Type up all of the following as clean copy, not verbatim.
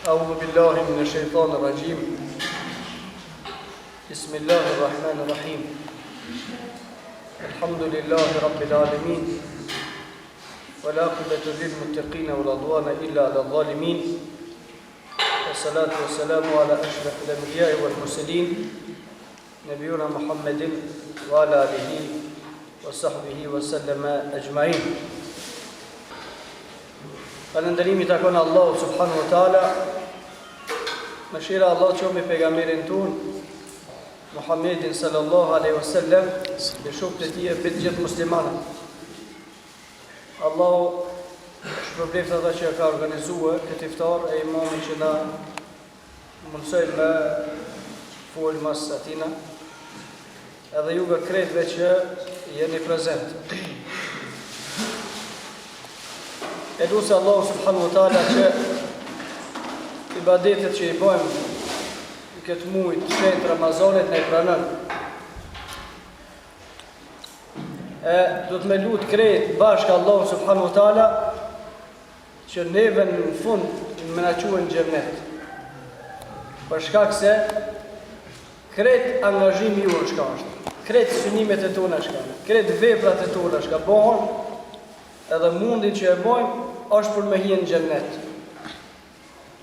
أعوذ بالله من الشيطان الرجيم بسم الله الرحمن الرحيم الحمد لله رب العالمين والعاقبة للمتقين ولا عدوان إلا على الظالمين والصلاة والسلام على أشرف الأنبياء والمرسلين نبينا محمد وعلى آله وصحبه وسلم أجمعين. Falënderimi takon Allahu subhanahu wa taala. Mëshira Allah qoftë me pejgamberin ton Muhammedin sallallahu alaihi wasallam, me shokët e tij e të gjithë muslimanët. Allahu shpërblet ata që ka organizuar këtë iftar e imamin që na mundsoi me fol mas atina, edhe juve kretëve që jeni prezent. E lusë Allah subhanahu wa taala që ibadetet që i bëjmë në këtë muaj të shenjtë Ramazanit në pranon. Do të me lutë krejt bashkë Allah subhanahu wa taala që neve në fund me na quajnë në xhennet. Për shkak se krejt angazhimi juaj çka është, krejt synimet e tona çka, krejt veprat e tona çka bëhen, edhe mundin që e bojmë është për me hije në xhennet.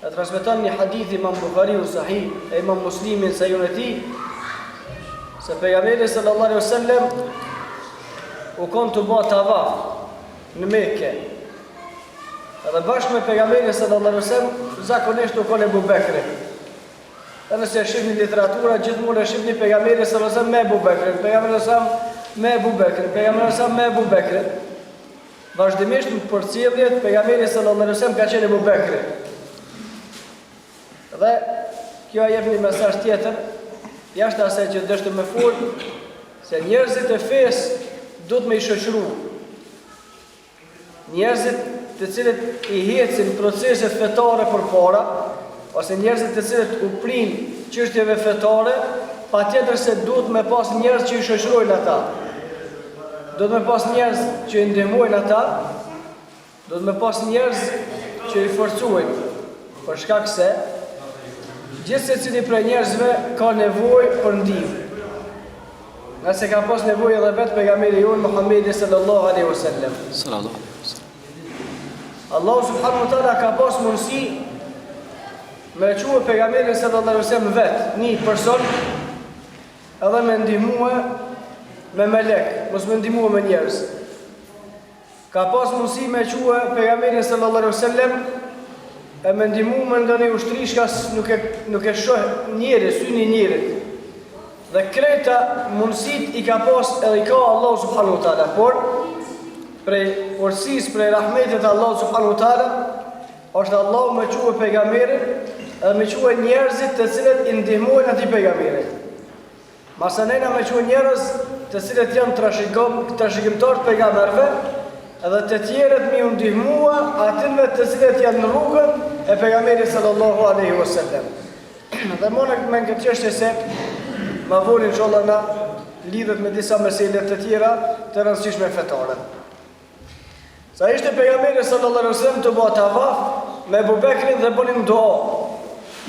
E transmeton një hadith Imam Buhariu sahih e Imam Muslimin sahihun e tij se pejgamberi sallallahu alaihi wasallam u kon të bëj tavaf në Mekë. Edhe bashkë me pejgamberin sallallahu alaihi wasallam zakonisht u kon Abu Bekri. Edhe nëse e shihni literatura gjithmonë e shihni pejgamberin sallallahu alaihi wasallam me Abu Bekrin, pejgamberin sallallahu alaihi wasallam me Abu Bekrin, pejgamberin sallallahu alaihi wasallam me Abu Bekrin. Vazhdimisht në përcjelljet pejgamberi sallallahu alaihi wasallam ka qenë Abu Bekri. Dhe kjo jep një mesazh tjetër, jashtë asaj që dështëm me fol, se njerëzit e fesë duhet me i shoqëru. Njerëzit të cilët i hecin proceset fetare përpara, ose njerëzit të cilët u prin çështjeve fetare, patjetër se duhet me pas njerëz që i shoqërojnë ata. Do të me pas njerëz që i ndihmojnë ata, do të me pas njerëz që i forcojnë, për shkak se gjithë secili prej njerëzve ka nevojë për ndihmë. Nëse ka pas nevojë edhe vetë pejgamberi jon Muhammedi sallallahu alaihi wasallam. Allahu subhanahu wa taala ka pas mundësi me quajë pejgamberin sallallahu alaihi wasallam vetë, një person, edhe me ndihmue me melek, mos me ndihmua me njerëz. Ka pas mundësi me quajë pejgamberin sallallahu alaihi wasallam e me ndihmua me ndonjë ushtri që nuk e shoh njeri, syni njerit. Dhe kreta mundësit i ka pas edhe i ka Allah subhanahu wa taala, por prej forcisë, prej rahmetit Allah subhanahu wa taala, është Allah me quajë pejgamberin edhe me quajë njerëzit të cilët i ndihmojnë atij pejgamberit. Masanena me quajë njerëz të cilët janë trashëgimtar të pejgamberëve, edhe të tjerët mi u ndihmua atyve të cilët janë në rrugën e pejgamberit sallallahu alaihi wasallam. Dhe mëna me këtë çështje se ma voli inshallah na lidhet me disa mesele të tjera të rëndësishme fetare. Sa ishte pejgamberi sallallahu alaihi wasallam të bëj tavaf me Abu Bekrin dhe bënin dua.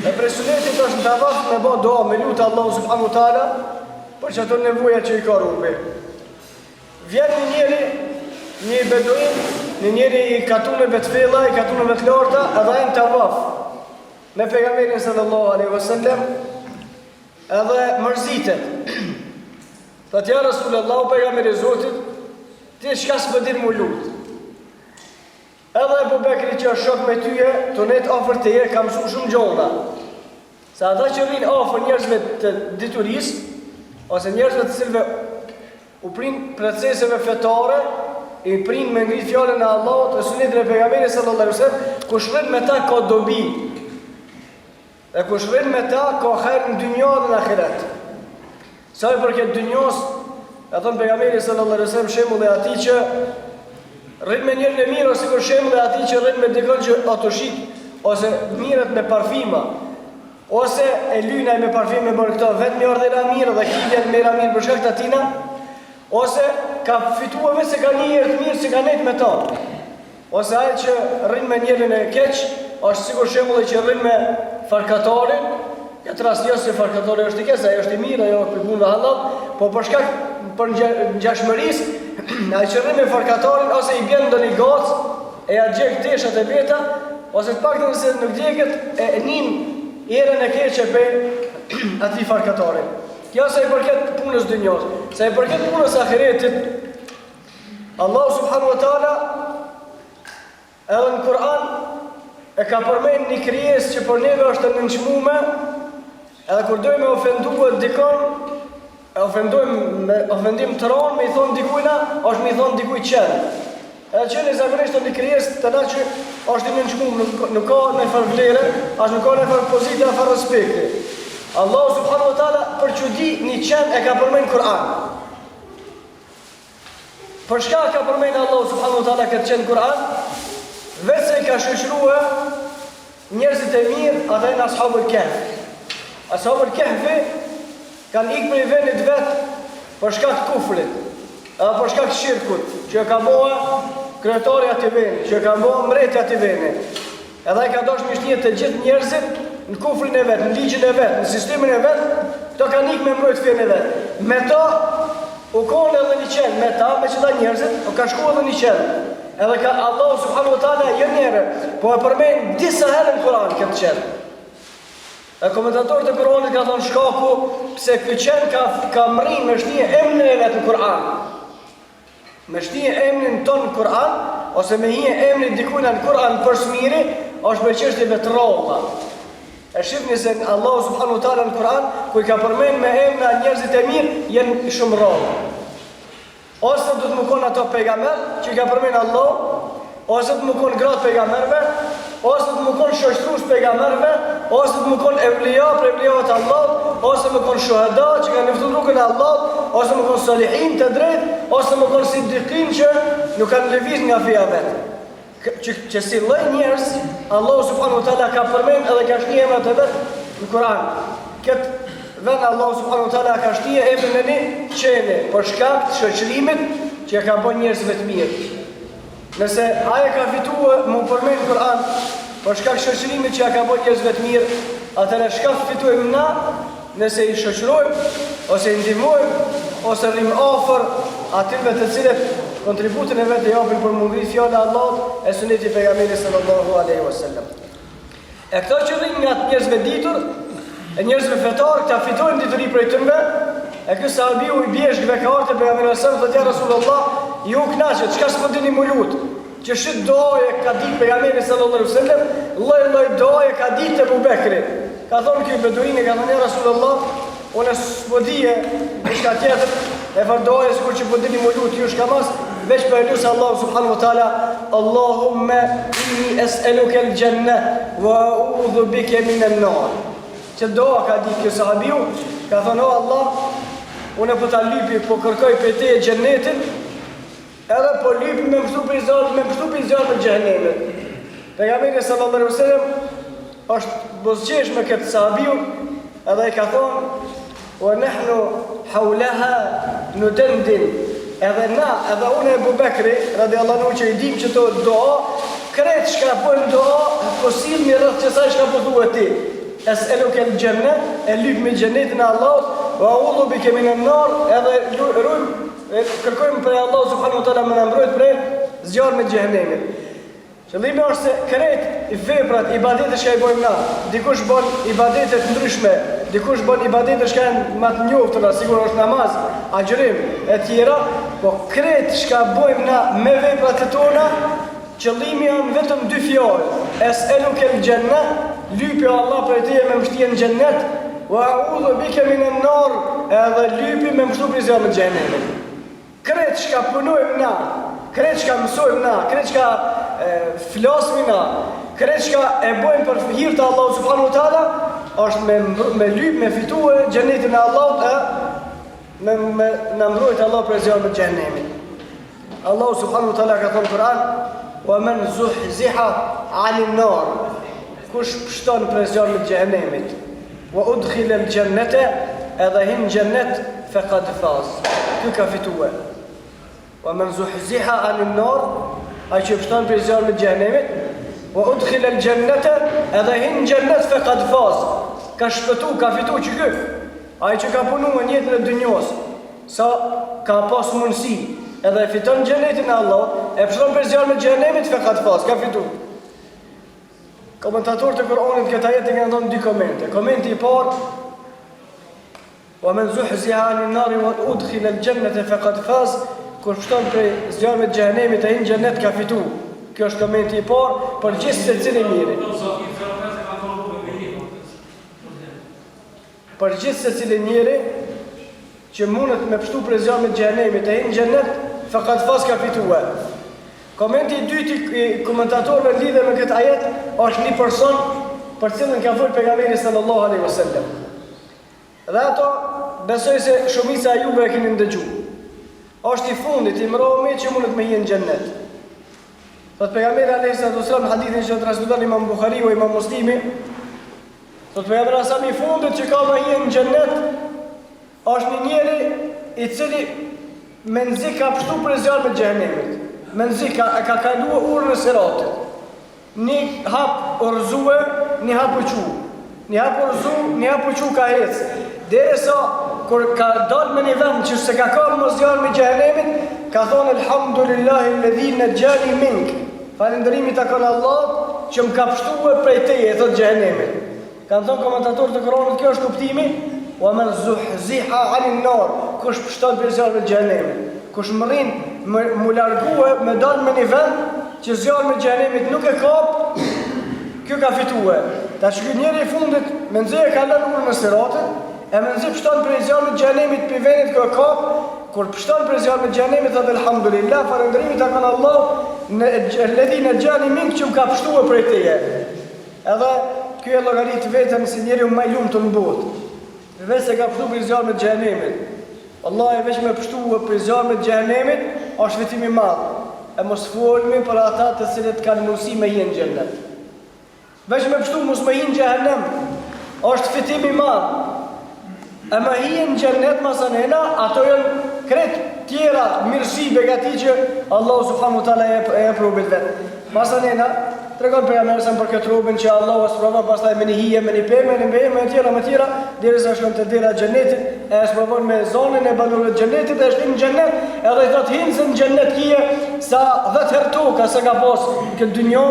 E prej sunetit është në tavaf me bëj dua, me lutë Allahu subhanahu wa taala për që ato nevoja që i ka rubi. Vjen një njeri, një beduin, një njeri i katunëve të fella, i katunëve të larta, edhe e në tavaf me pejgamberin sallallahu alaihi wasallam, edhe mërzitet. Thot ja Rasulullah, pejgamberi Zotit, ti çka s'pëdir mu lut. Edhe Abu Bekri që është shok me tyje, të net afër teje ka mësuar shumë gjona. Sa ata që vinë afër njerëzve të diturisë, ose njerëzve të cilëve u prin proceseve fetare, i prin me ngrit fjalën e Allahut dhe sunetin e pejgamberit sallallahu alaihi wasallam, kush rrin me ta ka dobi. Dhe kush rrin me ta ka hajër në dynjë dhe në ahiret. Sa i përket dynjos, e thon pejgamberi sallallahu alaihi wasallam shembull e atij që rrin me njërin e mirë, ose kur shembull e atij që rrin me dikon që ato shik, ose mirët me parfima, ose e lynaj me parfime bërë këto vetë një ardhera mirë dhe kivjen me mirë për shkak të atina, ose ka fituar vetë se ka një herë të mirë se ka nejtë me ta. Ose ai që rrin me njërin e keq, është sigur shembulli që rrin me farkatorin, ja rast jo se farkatori është i keq, ai është i mirë, ajo për punë halal, po për shkak për ngjashmërisë, ai që rrin me farkatorin ose i bën ndonjë gocë e ja gjek teshat e veta, ose të paktën se nuk djegët e nin erën e keqe për atij farkatorin. Kjo sa i përket punës dynjos, sa i përket punës ahiretit, Allah subhanahu wa taala edhe në Kur'an e ka përmend një krijesë që për neve është e nënçmuar, edhe kur dojmë ofendua dikon, ofendojmë me ofendim të rënd, me i thon dikujna, është me i thon dikujt qen. Edhe qeni zakonisht një krijesë të na që është i nënçmuar, nuk ka në far vlere, as nuk ka në far pozitë, në far respekti. Allah subhanahu wa taala për çudi një qen e ka përmend Kur'an. Për shka ka përmend Allah subhanahu wa taala këtë qen Kur'an? Vetë se i ka shoqëruar njerëzit e mirë ata në ashabul kahf. Ashabul kahf kanë ikë prej vendit vet për shkak të kufrit, edhe për shkak të shirkut, që ka bëua kryetari atij vendi, që ka bëua mbreti atij vendi. Edhe ai ka dashur me shtihet të gjithë njerëzit në kufrin e vet, në ligjin e vet, në sistemin e vet, këto kanë ikë me mbrojt fenë e vet. Me to u konë edhe një qenë, me ta, me qëta njerëzit, u ka shku edhe një qenë. Edhe ka Allah subhanahu wa taala jo njerë, po e përmend disa herë në Kur'an këtë qenë. E komentatorët e Kur'anit ka thonë shkaku pse ky qenë ka mrinë me shtije emrin e vet në Kur'an. Me shtije emrin ton në Kur'an, ose me hije emrin dikujna në Kur'an për smiri, është për çështjeve të rralla. E shifni se Allah subhanahu wa taala në Kur'an, ku i ka përmend me emra njerëzit e mirë, jenë shumë rralla. Ose do të më konë ato pejgamber që i ka përmend Allah, ose të më konë gratë pejgamberve, ose të më konë shoqëtrues pejgamberve, ose të më konë evlija për evlijavet e Allahut, ose më konë shuhada që kanë luftuar rrugën e Allahut, ose më konë salihin të drejtë, ose më konë siddiqin që nuk kanë lëviz nga feja vet. Që si lloj njerëz Allah subhanahu wa taala ka përmend edhe ka shtihe emrat e vet në Kur'an. Këtë vend Allah subhanahu wa taala ka shtihe emrin e një qene për shkak të shoqërimit që ka bën njerëzve të mirë. Nëse ai ka fituar më përmend Kur'an për shkak të shoqërimit që ka bën njerëzve të mirë, atëherë çka fitojmë na nëse i shoqërojmë ose i ndihmojmë ose rrim afër atyre të cilët kontributin e vetë japin për mundëri fjala e Allahut e sunetit e pejgamberit sallallahu alaihi wasallam. E këto që rrin nga njerëzve ditur, e njerëzve fetar, këta fitojnë dituri prej tyre, e ky sahabiu i bjeshkëve ka ardhur te pejgamberi sallallahu alaihi wasallam, thotë ja Rasulullah, ju kënaqet, çka s'po dini më lut? Që shit doje ka ditë pejgamberi sallallahu alaihi wasallam, lloj doje ka ditë Abu Bekri. Ka thonë ky beduini, ka thonë ja Rasulullah, unë s'po dije diçka tjetër, e vërdoje sikur që po dini më lut ju shkamas, veç për lusë Allah subhanahu wa taala, Allahumma inni es'aluka al-jannah wa a'udhu bika min an-nar. Që doa ka ditë kjo sahabiu, ka thonë o Allah, unë po ta lypi, po kërkoj për te xhenetin, edhe po lypi me mështu për zjarë në xhenemit. Pejgamberi sallallahu alaihi wasallam është buzëqesh me këtë sahabiu, edhe i ka thonë wa nahnu hawlaha nudandin. Edhe na, edhe unë e Abu Bekri, radiallahu anhu, që i dim që to doa, kretë shka bojnë doa, po silë një rrëth që sa shka po thua ti. Es'aluka al-jannah, e lypë me gjennetin e Allahut, wa a'udhu bika min an-nar, edhe kërkojmë për Allah subhanahu wa taala më na mbrojt prej zjarrit me xhenemit. Qëllimi është se kretë veprat, ibadetet që i bojmë na, dikush bën ibadetet ndryshme, dikush bën ibadetet që janë më të njohura, sigurisht është namaz, agjërim e tjera, po kretë që bojmë na me veprat e tona, qëllimi janë vetëm dy fjalë: es'aluka al-jannah, lypi Allah për te me mështije në xhennet, wa a'udhu bika min an-nar, edhe lypi me mështu për zjarrin e xhenemit. Kretë që punojmë na, kretë që mësojmë na, kretë që flasmi na, kretë që e bojmë për hir të Allahut subhanahu wa taala, është me lyp, me fitue xhenetin e Allahut, me na mbrojt Allah për zjarrin e xhenemit. Allahu subhanahu wa taala ka thënë në Kur'an: "Wa man zuhziha 'anil nar", kush pështon për zjarrin e xhenemit, "wa udkhila al-jannata", edhe hin xhennet, faqad faz, ky ka fitue. Wa man zuhziha 'anil nar, ai që pështon për zjarrin e xhenemit, wa udkhila al-jannata, edhe hin xhennet faqad faz. Ka shpëtu, ka fitu që kë. Ai që ka punu në jetën e dunjos, sa ka pas mundësi, edhe e fiton xhenetin e Allah, e pështon për zjarë me xhenemit faqad faz, ka fitu. Komentatorët e Kur'anit këtë ajet e kanë dhënë dy komente. Komenti i parë: "Wa man zuhziha 'anil nari wa udkhila al-jannata faqad faz", kur shton për zjarrin e xhenemit e hin xhenet ka fitu. Kjo është komenti i parë për gjithë secilin njeri. Për gjithë secilin njeri që mundet me pështu për zjarrin e xhenemit e hin xhenet faqad faz ka fituar. Komenti i dytë i komentatorëve lidhe me këtë ajet është një person për cilën ka folur pejgamberi sallallahu alaihi wasallam. Dhe ato besoj se shumica e juve e keni ndëgjuar. Është i fundit i mromi që mundet me hyrë në xhennet. Thot pejgamberi alaihi wasallam në hadithin që transmeton Imam Buhariu e Imam Muslimi, thot pejgamberi sa i fundit që ka me hyrë në xhennet është një njeri i cili menzi ka pështu për zjarrin e xhenemit. Menzi ka kaluar urën e siratit. Një hap orzue, një hap uqu. Një hap orzu, një hap uqu ka hecë. Derisa kur ka dalë me një vend që se ka kalë më zjarë me xhenemit, ka thonë elhamdulillahi alladhi najjani mink. Falënderimi ta kanë Allah që më ka pështuar prej teje, thot xhenemit. Kanë thonë komentatorët e Kur'anit, kjo është kuptimi: "Wa man zuhziha 'anil nar", kush pështon për zjarrin e xhenemit. Kush më rrin më largue, me dalë me një vend që zjarri me xhenemit nuk e kap, kjo ka fitue. Ta që këtë njeri i fundit, me nëzhe e ka lënë urën në siratit, e me nëzhe pështon për zjarri me xhenemit për venit kjo e kap, kur pështon për zjarri me xhenemit, dhe elhamdulillah, falënderimi ta kanë Allah, alladhi najjani mink, që më ka pështue për teje. Edhe kjo e llogarit vetëm si njeri më i lumtur në botë. Vetë se ka pështu për zjarri me xhenemit. Allah e veç me pështu për zjarrin e xhenemit është fitimi madh. E mos folmi për ata të cilët kanë mundësi me hyrë në xhennet. Veç me pështu mos me hyrë në xhenem është fitimi madh. E me hyrë në xhennet masanena, ato janë kret tjera mirësi begati që Allah subhanahu wa taala e probit vet. Masanena tregon pejgamberi për këtë robën që Allahu sprovon pastaj me një hije, me një pemë, me tjera, derisa shkon te dera e xhenetit, e sprovon me zonën e banorëve të xhenetit, e shtin në xhenet, edhe i thot hinë në xhenet kije sa 10 herë toka se ka pas këtë dynjë,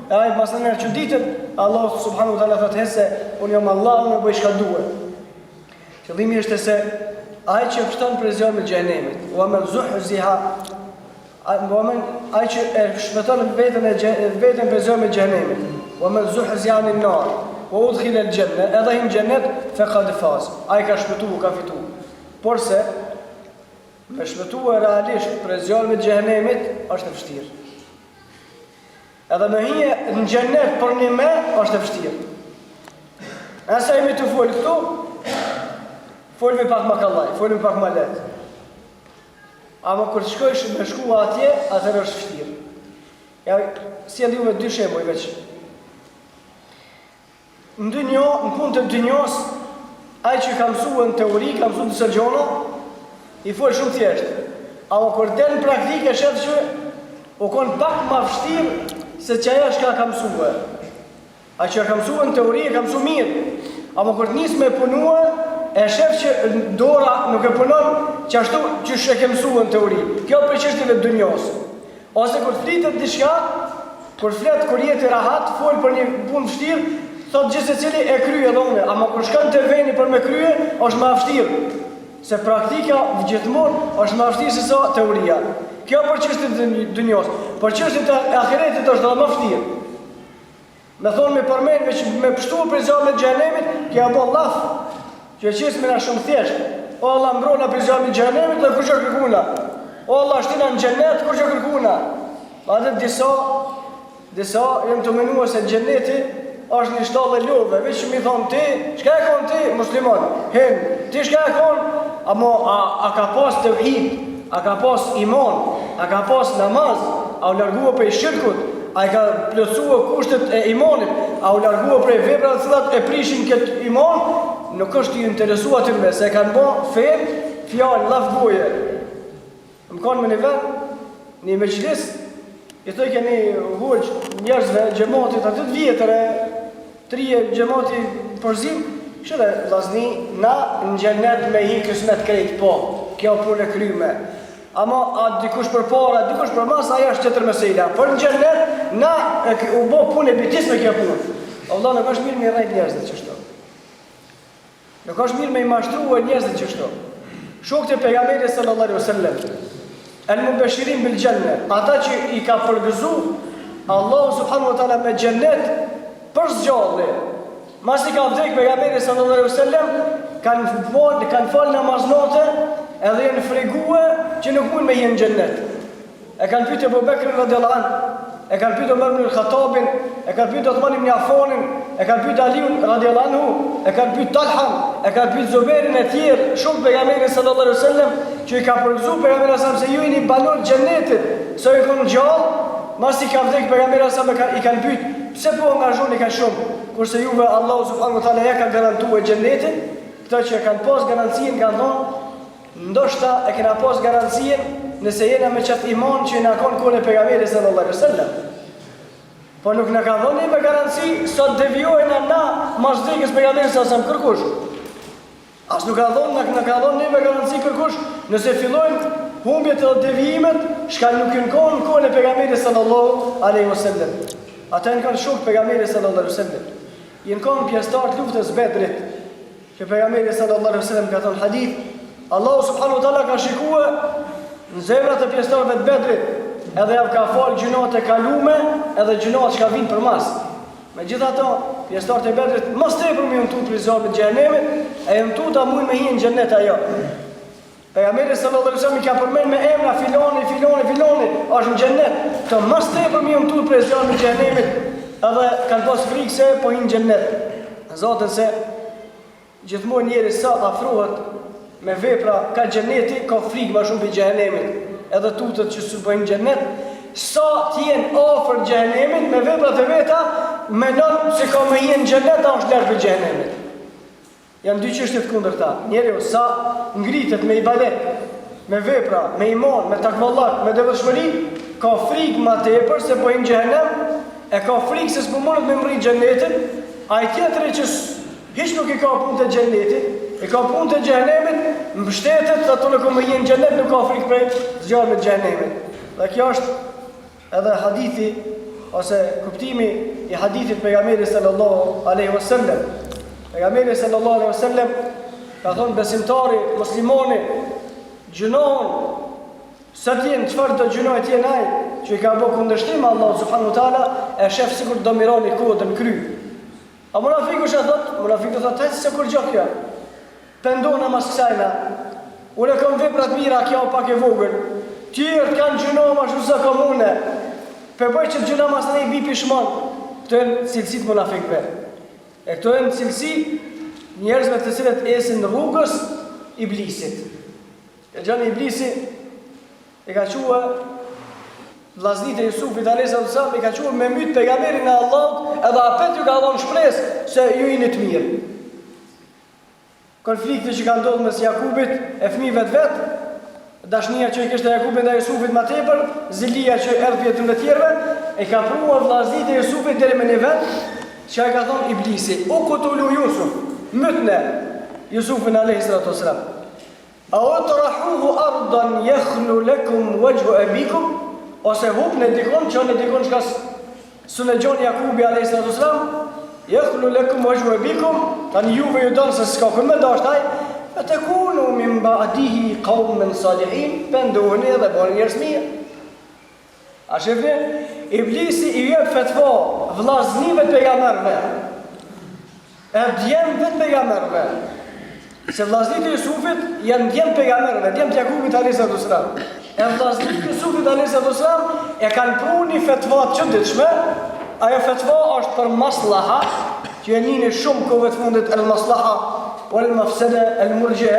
e ai pastaj çuditet, Allah subhanahu wa taala thot hese, unë jam Allah, unë bëj çka dua. Qëllimi është se ai që shton për zjarrin e xhenemit, wa man zuhziha ai që e shpëton veten për zjarrin e xhenemit, wa man zuhziha 'anil nar wa udkhila al-janna, edhe në xhenet faqad faz. Ai ka shpëtuar, ka fituar. Por se me shpëtuar realisht për zjarrin e xhenemit është e vështirë. Edhe me hije në xhenet për një me është e vështirë. Asa jemi të folë këtu, folmi pak më kallaj, folmi pak më lehtë. Ama kur të shkojsh me shku atje, atëherë është vështirë. Ja, si e me dy shembuj veç. Në punë të dynjos, ai që ka mësuar në teori, ka mësuar disa gjëra, i fol shumë thjesht. Ama kur del në praktikë, shef që u kon pak më vështirë se çaja që ka mësuar. Ai që ka mësuar në teori, ka mësuar mirë. Ama kur të nis me punua, e shef që dora nuk e punon qashtu që e ke mësuar në teori. Kjo për çështjet e dunjos. Ose kur flitet diçka, kur jetë i rahat, fol për një punë vështirë, thot gjithë secili e krye dhone, ama kur shkon te veni për me krye, është më vështirë. Se praktika gjithmonë është më vështirë se sa teoria. Kjo për çështjet e dunjos. Për çështjet e ahiretit është më vështirë. Me thonë me përmend me pështuar për zjarrin e xhenemit, kjo apo llaf. Që qesë me nga shumë thjesht. O Allah mbrona për zjarrin e xhenemit dhe kur që kërkuna. O Allah shtina në xhenet kur që kërkuna. Atë disa jem të menua se xheneti është një shtallë e love. Veç që mi thonë ti, shka e konë ti, muslimon? Hen, ti shka e konë? A ka pas tevhid, a ka pas iman, a ka pas namaz, a u largua për i shirkut, a i ka plotësua kushtet e imanit, a u largua prej vepra të cilat e prishin këtë iman, nuk është i interesua të me, se kanë bo fejnë, fjallë, lafgoje. Më kanë me një vend, një meqlis, I thoj keni huq njerëzve, gjematit aty të vjetëre, 3 gjemati përzim, shëre, vllazni, na në xhenet me hikës me të krejt, po, kjo punë e kryme. Ama a dikush për para, dikush për mas, aja është qëtër mesela. Për në xhenet, na u bo punë e bitis me kjo punë. Allah nuk është mirë me i rejt njerëzit qështo. Nuk është mirë me i mashtru e njerëzit qështo. Shokët e pejgamberit sallallahu alaihi wasallam, al-mubashirin bil janna, ata që i ka përgëzu Allahu subhanahu wa taala me xhennet për zgjallje. Mas i ka vdek pejgamberi sallallahu alaihi wasallam, kanë fal namaz natë, edhe janë fregue që nuk mund me jenë në xhennet. E kanë pyetur Abu Bekrin radhiyallahu anhu, e kanë pyetur Umar ibn al-Khattabin, e kanë pyetur Uthman ibn Affanin, e kanë pyetur Aliun radhiyallahu anhu, e kanë pyetur Talhan, e kanë pyetur Zubairin e tjerë, shumë pejgamberi sallallahu alaihi wasallam që i ka përgëzu pejgamberi sallallahu alaihi wasallam se ju jeni banor xhennetit, se ju kanë gjallë. Mas i ka vdek pejgamberi sallallahu alaihi wasallam, i kanë pyetur pse po angazhoni ka shumë, kurse juve Allahu subhanahu wa taala ja ka garantuar xhennetin. Këta që kanë pas garancinë kanë thonë, ndoshta e kena pas garancinë nëse jena me qatë iman që na kanë kone pejgamberi sallallahu alaihi wasallam. Po nuk na ka dhënë me garanci sot devijojna na mas vdekjes pejgamberit sallallahu alaihi wasallam kërkush. As nuk ka dhënë, na ka dhënë me garanci kërkush, nëse fillojnë humbjet e devijimet, shka nuk i kanë kone pejgamberit sallallahu alaihi wasallam. Ata në kanë shok pejgamberit sallallahu alaihi wasallam. Janë kanë pjesëtar të luftës Bedrit. Që pejgamberi sallallahu alaihi wasallam ka thënë hadith, Allahu subhanahu wa taala ka shikuar në zemrat e pjesëtarëve të Bedrit, edhe ja ka fal gjunat e kalume, edhe gjunat që ka vinë përmas. Megjithatë, pjesëtarët e Bedrit mos tepër më untu për zjarrin e xhenemit, e untu ta mund me hinë në xhenet ajo. Pejgamberi sallallahu alaihi wasallam i ka përmend me emra filoni, është në xhenet. Të mos tepër më untu për zjarrin e xhenemit, edhe kanë pas frikë se po hinë në xhenet. Zotën se gjithmonë njeri sa afrohet me vepra ka xheneti, ka frikë më shumë për xhenemit. Edhe tutët që su bëjnë xhenet, sa t'jen afër xhenemit me veprat e veta, mendon se ka me jenë xhenet, është larg për xhenemit. Janë dy çështje të kundërta. Njeriu sa ngritet me ibadet, me vepra, me iman, me takvallak, me devotshmëri, ka frikë më tepër se po hinë xhenem, e ka frikë se s'po mundet me mri xhenetin, ai tjetri që hiç nuk i ka punë të xhenetit, i ka punë të xhenemit, mbështetet ato nuk më jenë xhenet, nuk ka frikë për zjarrin e xhenemit. Dhe kjo është edhe hadithi ose kuptimi i hadithit pejgamberit sallallahu alaihi wasallam. Pejgamberi sallallahu alaihi wasallam ka thonë besimtari, muslimani, gjunohon, sa t'jen, qëfar të gjunohet t'jen ai, që i ka bo kundërshtim Allah subhanahu wa taala, e shef sikur do mirani kodën kry. A munafiku që munafiku thot, hajtë se kur gjok kjo, pendona mas kësajna, unë e kom veprat mira, kjo pak e vogël, tjerët kanë gjunohë ma shumë se komune, për bëj që të gjunohë mas ne i bi pishman, këto e në cilësit munafikve. E këto e në cilësi njerëzve të cilët esin në rrugës iblisit. E gjani iblisi e ka qua vllaznit e Jusufit a.s. i ka qua me mytë pejgamberin e Allahut, edhe apet ju ka dhonë shpresë se ju jeni të mirë. Konflikti që ka ndodhur mes Jakubit e fëmijëve të vet, dashnia që i kishte Jakubi ndaj Jusufit më tepër, zilia që erdhi jetën e tjerëve, e ka pruar vllaznit e Jusufit deri me një vend që ai ka thonë iblisi, u kutulu Jusuf, mytne Jusufin a.s. A o të rahuhu ardan jekhlu lekum wajhu abikum, ose hupne dikon, që në dikon që ka së në gjonë Jakubi a.s. Jekhlu lekum wajhu abikum, tani juve ju donë se s'ka këmë da është aj, e të kunu min ba'dihi qaumen salihin, pëndohëni edhe bërë njërës mirë. A shifni, iblisi i jep fetva vllaznive të pejgamberëve, e djemve të pejgamberëve, se vllaznit e Jusufit janë djemë pejgamberëve, djemë të Jakubit a.s. E vllaznit e Jusufit a.s. e kanë pru një fetva të qënditshme, ajo fetva është për maslaha, që e njini shumë kove të fundit el maslaha, o el mafsede, el murgje,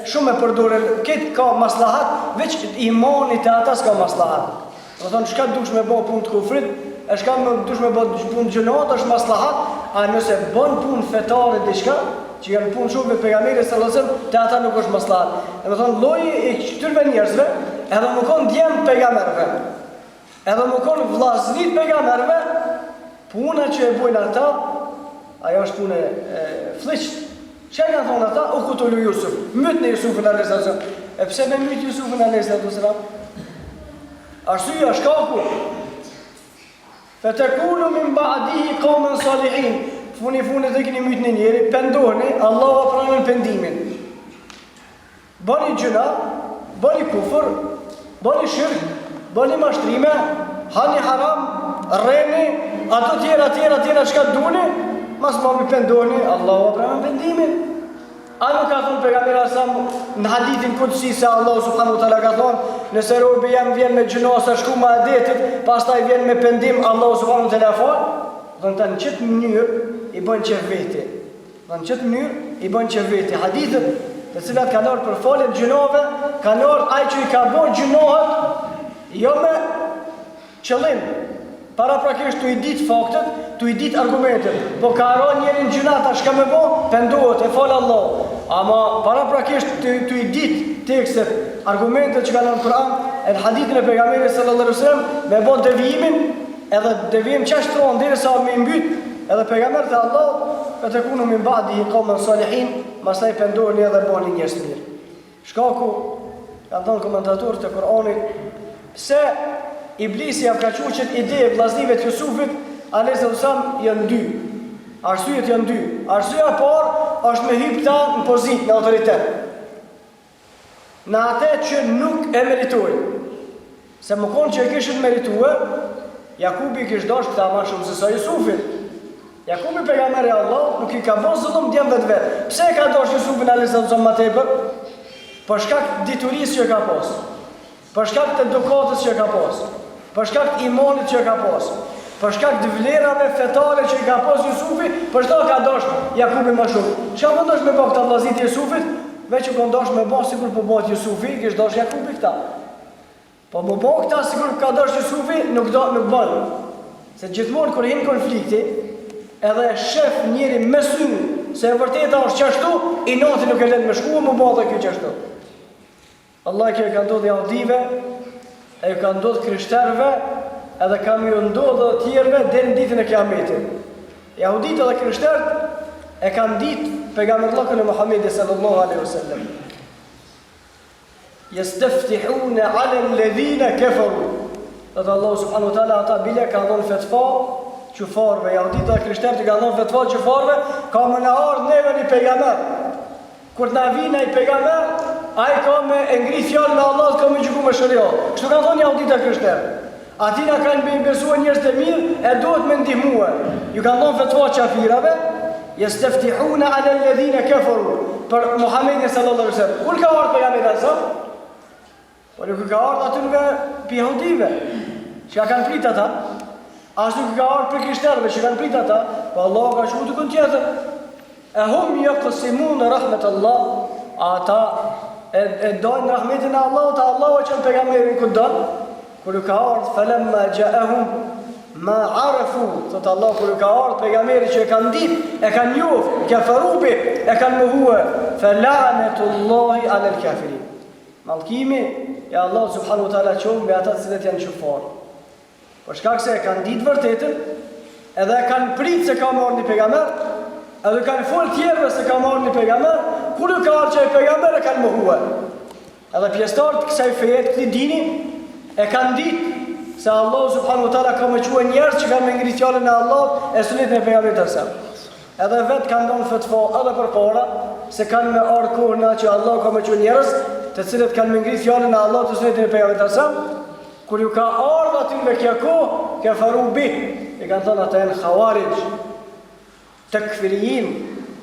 shumë e përdore, këtë ka maslahat, veç imanit e ata s'ka maslahat. Do thonë, shka dush me bo punë të kufrit, e shka dush me bo punë të gjënat, është maslahat, a nëse bon punë fetare dhe shka, që janë punë shumë me pejgamberin sallallahu alaihi wasallam, te ata nuk është maslahat. E do thonë, loji e këtyrve njerëzve, edhe më konë djemë pejgamberve. Edhe më konë vllaznit pejgamberëve, puna që e bojnë ata, ajo është punë fliqt. Që e kanë thonë ata? U kutulu Jusuf. Myt në Jusufin a.s. E pse me myt Jusufin a.s. Arsyeja shkaku. Fatakunu min ba'dihi qauman salihin. Funi të keni myt në njeri, pendoheni, Allahu pranon pendimin. Bëni gjuna, bëni kufër, bëni shirk, bëni mashtrime, hani haram, rreni, ato tjera çka duni, mas më pendoheni, Allahu pranon pendimin. A nuk ka thonë pejgamberi sa në hadithin kudsi se Allahu subhanahu wa taala ka thonë, nëse robi jam vjen me gjuna sa shku me adetit, pastaj vjen me pendim, Allahu subhanahu wa taala fal, do të në çet mënyrë i bën çe veti. Në çet mënyrë i bën çe veti. Hadithet të cilat kanë ardhur për faljen e gjunave, kanë ardhur ai që i ka bën gjunohat jo me qëllim. Paraprakisht tu i ditë faktet, tu i ditë argumentet. Po ka arron njërin gjunata, shka me bo, pendohet, e falë Allah. Ama paraprakisht tu i ditë tekstet, argumentet që ka në Kur'an, edhe hadithin e pejgamberit sallallahu alaihi wasallam, me bo devijimin, edhe devijim qashtrohen deri sa me mbyt, edhe pejgamberi te Allah, fatakunu min ba'dihi qauman salihin, pastaj pendoheni edhe bëni njerëz të mirë. Shkaku, kanë thënë komentatorët e Kur'anit, pse Iblisi ja ka quqet ide vllaznive të Jusufit, a.s. janë dy. Arsyet janë dy. Arsyeja e parë është me hip ta në pozitë, në autoritet. Në atë që nuk e meritojnë. Se më konë që e kishin meritue, Jakubi kish dashur këta më shumë se sa Jusufit. Jakubi pejgamberi Allah nuk i ka bën zullum djemve të vet. Pse e ka dashur Jusufin a.s. më tepër? Për shkak diturisë që ka pas. Për shkak të edukatës që ka pas. Për shkak të imanit që ka pas, për shkak të vlerave fetare që ka pas Jusufi, për shkak ka dashur Jakubi më shumë. Çfarë vendosh me bë këta vllazit e Jusufit, veç që vendosh me bë sikur po bëhet Jusufi, kish dashur Jakubi këta. Po më bë këta sikur ka dashur Jusufi, nuk bën. Se gjithmonë kur hin konflikti, edhe shef njëri me sy se e vërteta është çashtu, i noti nuk e lën me shkuar, më bë edhe kjo çashtu. Allah që ka ndodhur Jahudive, e ka ndodhur krishterëve, edhe kam ju ndodhur të tjerëve deri në ditën e Kiametit. Jahuditë dhe krishterët e kanë ditë pejgamberin Muhamedit sallallahu alaihi wasallam. Yastaftihuna 'ala alladhina kafaru. Dhe Allah subhanahu wa taala ata bile ka dhënë fetva çufarëve, jahuditë dhe krishterët ka dhënë fetva çufarëve, ka më na ardh neve një pejgamber. Kur na vjen ai pejgamber, ai ka me ngri fjalën e Allahut, ka me gjyku me sharia. Kështu kanë thonë jahuditë e krishterët. Atina kanë besuar njerëz të mirë, e duhet me ndihmue. Ju kanë dhënë fetva kafirave, yastaftihuna 'ala alladhina kafaru. Për Muhamedit sallallahu alaihi wasallam. Kur ka ardhur pejgamberi sa? Po nuk ka ardhur aty nga jahudive, që kanë prit ata. Ashtu nuk ka ardhur për krishterëve që kanë prit ata, po Allah ka shkuar dikon tjetër. E hum yaqsimun rahmet Allah, ata e dojnë rahmetin e Allahut, Allahu që në pejgamberin ku don, kur ka ardhur falamma ja'ahum ma arafu, thot Allah kur ka ardhur pejgamberi që e kanë ditë, e kanë njohur, kafarubi, e kanë mohuar, falanatullahi 'ala al-kafirin. Mallkimi e Allah subhanahu wa taala qom me ata që janë çufar. Por shkak se e kanë ditë vërtetën, edhe e kanë pritë se ka marrë një pejgamber, edhe kanë folë tjerëve se ka marrë një pejgamber, kur ka ardhur që ai pejgamber e kanë mohuar. Edhe pjesëtarët të kësaj feje, këtij dini, e kanë ditë se Allah subhanahu wa taala ka më quajtur njerëz që kanë me ngritë fjalën e Allahut e sunetën e pejgamberit e saj. Edhe vetë kanë dhënë fetva edhe përpara se kanë me ardhur kohëna që Allah ka më quajtur njerëz të cilët kanë me ngritë fjalën e Allahut e sunetën e pejgamberit e saj. Kur ju ka ardhur aty me kjo kohë, kafaru bi, e kanë thënë ata janë khawarij, takfiriyin.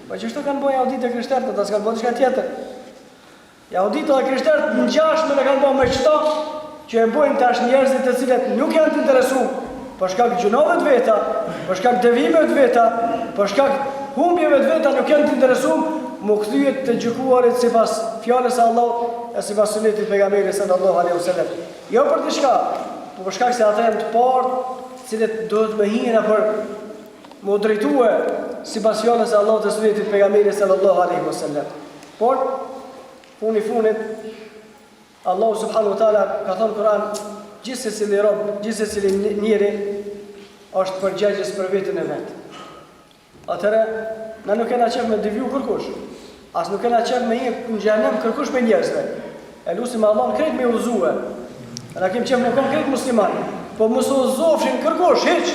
Po çështë kanë bënë jahuditë e krishterët, ata s'kan bënë diçka tjetër. Jahuditë dhe krishterët në ngjashme e kanë bënë me çto që e bojnë tash njerëzit të cilët nuk janë të interesuar për shkak gjunave të veta, për shkak devimeve të veta, për shkak humbjeve të veta nuk janë të interesuar, mu kthyet të gjykuarit sipas fjalës së Allahut e sipas sunetit të pejgamberit sallallahu alaihi wasallam. Jo për diçka, por për shkak se ata janë të parë, të cilët duhet më hinë për më drejtue sipas fjalës së Allahut e sunetit të pejgamberit sallallahu alaihi wasallam. Por funit Allahu subhanahu wa taala ka thënë Kur'an gjithsesi rob, gjithsesi njeri është përgjegjës për vetën e vet. Atëherë, na nuk kena qef me deviju kërkush. As nuk kena qef me jep në xhenem kërkush me njerëzve. E lusim Allahun krejt me udhëzue. Na kemi qef me kon krejt musliman. Po mos u zofshin kërkush hiç.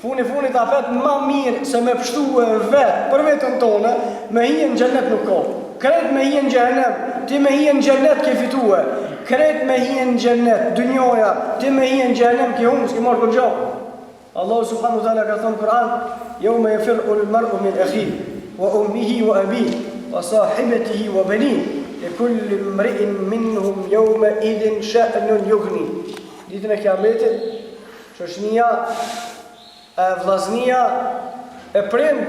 Funit afet më mirë se me pështue vetë për vetën tonë, me hije në xhenet nuk ka. Krejt me hije në xhenem, ti me hije në xhenet ke fitue. Krejt me hije në xhenet, dynjoja, ti me hije në xhenem ke humbur, s'ke marrë kurrë. Allahu subhanahu wa taala ka thënë në Kur'an: "Yawma yafirru al-mar'u min akhihi wa ummihi wa abihi wa sahibatihi wa banihi, likulli imri'in minhum yawma idhin sha'nun yughni." Ditën e Kiametit, shoqënia, vllaznia, e prind,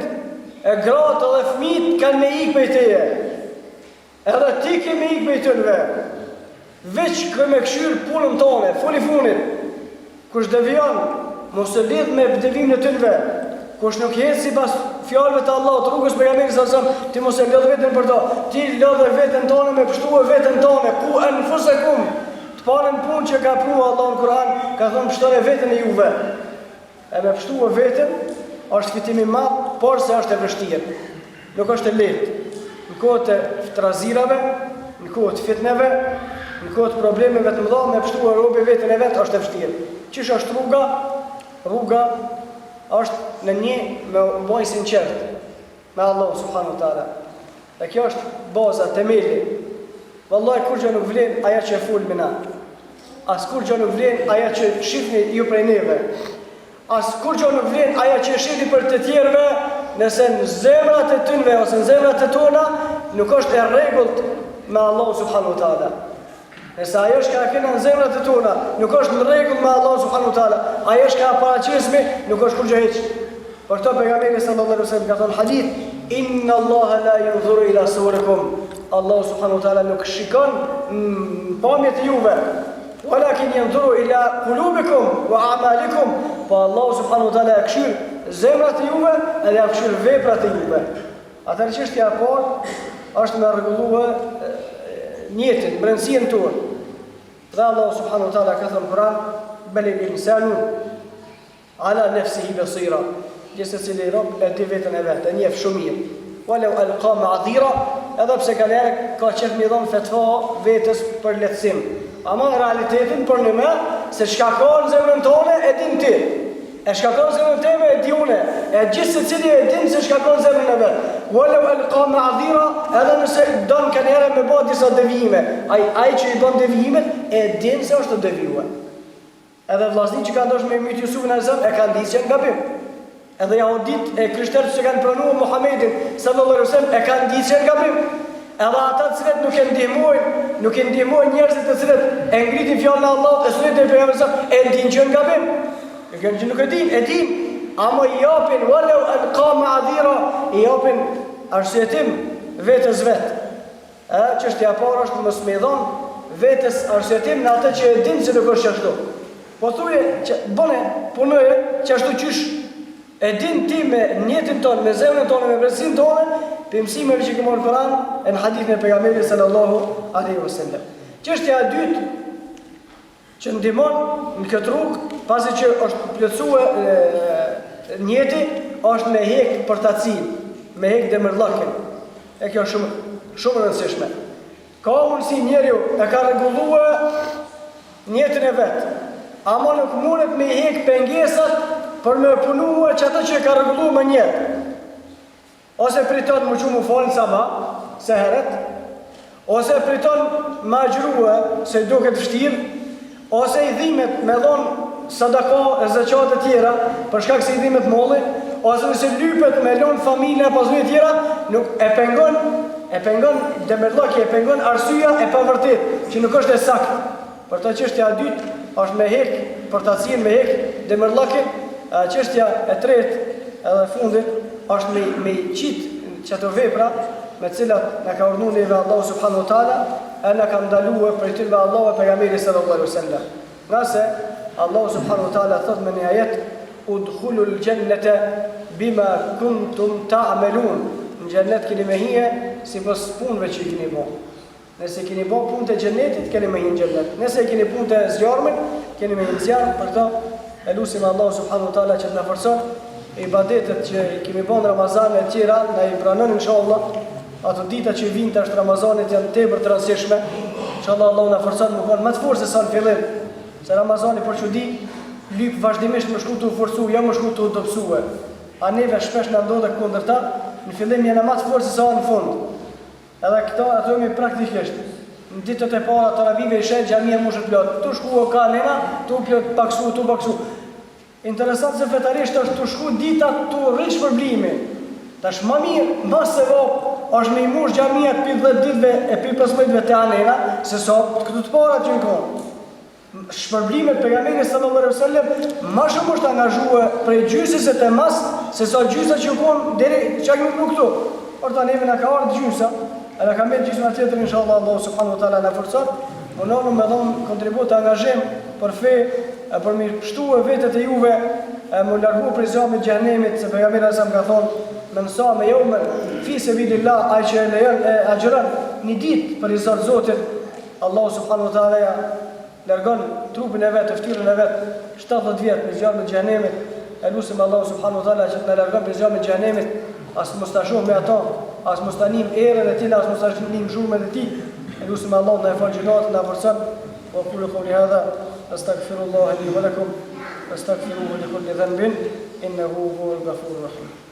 e gratë dhe fëmijët kanë me ikë prej teje. Edhe ti ke me ikë prej tyre. Veç kë me këshyr punën tonë, foli funit. Kush devion, mos e lidh me devimin e tyre. Kush nuk jetë sipas fjalëve të Allahut, rrugës pejgamberit sallallahu alajhi wasallam, ti mos e lidh veten për to. Ti lidh veten tonë me pështuar veten tonë, ku anfusakum. Të parën punë që ka prua Allahu në Kur'an, ka thënë pështoni veten e juve. E me pështuar veten është fitim i madh, por se është e vështirë. Nuk është e lehtë. Në kohët e trazirave, në kohët e fitneve, në kohët e problemeve të mëdha, me pështuar robi veten e vet është e vështirë. Çish është rruga? Rruga është në një me mbaj sinqert me Allah subhanahu wa taala. Dhe kjo është baza, temeli. Wallahi kur gjë nuk vlen ajo që ful me na. As kur gjë nuk vlen ajo që shihni ju prej neve. As kur gjë nuk vlen ajo që shihni për të tjerëve, nëse në zemrat e tyre ose në zemrat e tona nuk është e rregullt me Allah subhanahu wa taala. Nëse ajo që ka kënë në zemrat e tona nuk është në rregull me Allah subhanahu wa taala, ajo që ka paraqesme nuk është kur gjë hiç. Për këto pejgamberi sallallahu alaihi wasallam ka thënë hadith: "Inna Allaha la yanzuru ila suwarikum." Allah subhanahu wa taala nuk shikon pamjet e juve, walakin yanzuru ila qulubikum wa a'malikum. Po Allah subhanahu wa taala këshir zemrat e juve edhe ja këshir veprat e juve. Atëherë çështja e parë është me rregulluar njetin, brendësinë tonë. Dhe Allah subhanahu wa taala ka thënë në Kur'an: "Balil insanu ala nafsihi basira." Gjithsesi i rob e di veten e vet, e njeh shumë mirë. Walau alqa ma'dhira, edhe pse ka lërë ka qef mi dhon fetva vetes për lehtësim. Ama në realitetin për në me, se shka ka në zemrën tonë e din ti. E shka ka në zemrën teme e di une. E gjithë se cili e din se shka ka në zemrën e vetë. Walau alqa ma'dhira, edhe nëse donë ka njerë me ba disa devijime. Ai që i ban devijimet e din se është të devijue. Edhe vllazni që ka ndosh me myt Jusufin e zëm e ka ndisë që në gabim. Edhe jahudit e krishterët që kanë pranuar Muhamedit sallallahu alaihi wasallam e kanë ndisë që në gabim. Edhe ata të cilët nuk e ndihmojnë njerëzit të cilët e ngritin fjalën e Allahut e sunetit e pejgamberit e ndin që në gabim. Që nuk e din, ama i japin walau alqa ma'dhira, i japin arsyetim vetes vet. Çështja e parë është mos me dhon vetes arsyetim në atë që e din se nuk është ashtu. Po thuje që bëne punoje që ashtu qysh e din ti me njetin tonë, me zemrën tonë, me brendësinë tonë, për mësimeve që kemon në Kur'an e në hadithin e pejgamberit sallallahu alaihi wasallam. Çështja e dytë që ndihmon në këtë rrugë, pasi që është plotësuar njeti, është me hek përtacin, me hek demërllakën. E kjo është shumë e rëndësishme. Ka mundësi njeriu e ka rregulluar njetin e vet, ama nuk mundet me hek pengesat për me punuar që ato që e ka rregulluar me njetë. Ose priton më qumë falën sama, se heret, ose priton më agjërua, se duket vështirë, ose i dhimet me dhonë sadaka e zeqat e tjera, për shkak se i dhimet molli, ose nëse lypet me lonë familje e pasuje tjera, nuk e pengon demërllaki, e pengon arsyeja e pavërtet, që nuk është e saktë. Për të çështja e dytë është me hek përtacin, me hek demërllakin. Çështja e tretë edhe fundit është me qitë që të vepra me cilat në ka urdhëruar neve Allahu subhanahu wa taala, e në ka ndaluar për tyre Allahu e pejgamberi sallallahu alaihi wasallam. Nëse Allahu subhanahu wa taala thot me një ajet: "Udkhulul jannata bima kuntum ta'malun." Në xhennet keni me hije sipas punëve që keni bërë. Nëse keni bërë punë të xhenetit, keni me hinë xhenet. Nëse keni punë të zjarmit, keni me hinë zjarm. Për këtë e lutim Allahu subhanahu wa taala që të na forcon ibadetet që kemi bën Ramazan e tjera, na i pranon inshallah. Ato dita që vijnë tash Ramazanit janë tepër të rëndësishme. Inshallah Allahu na forcon më vonë më të fortë se sa në fillim. Se Ramazani për çudi lyp vazhdimisht më shku të forcu, jo më shku të dobësue. A neve shpesh na ndodhe kundërta, në fillim janë më të fortë se sa në fund. Edhe këto ato jemi praktikisht. Në ditët e para të Ravive i shet xhamia mushët plot. Tu shku ka nena, tu plot paksu, tu paksu. Interesant se fetarisht është tu shku dita tu rrish shpërblimi. Tash më mirë, mbas se vop, është me i mush xhamia pi 10 ditëve e pi 15 ditëve te anena, se sa këtu të para që kanë. Shpërblimet pejgamberit sallallahu alaihi wasallam më shumë është angazhuar për gjysës e temas se sa gjysa që kanë deri çka nuk këtu. Por tani neve na ka ardhur gjysa, edhe ka merr gjysma tjetër inshallah Allah subhanahu wa taala na forcon. Unë më dhon kontribut të angazhim për fe, për mi shtuar vetët e juve, më largu prej zjarmit xhenemit, se pejgamberi sa më ka thonë, "Men sama yawman fi sabilillah", ai që lejon e agjeron një ditë për izar Zotit, Allah subhanahu wa taala largon trupin e vet, fytyrën e vet 70 vjet në zjarmin e xhenemit. E lutim Allah subhanahu wa taala që të na largon prej zjarmit e xhenemit, as mos ta shohim me ato, as mos tanim erën e tij, as mos tanim zhurmën e tij. E lutim Allah na fal gjunat, na forcon. Wa qulu qawli hadha astaghfirullah li wa lakum astaghfiruhu li kulli dhanbin innahu huwal ghafurur rahim.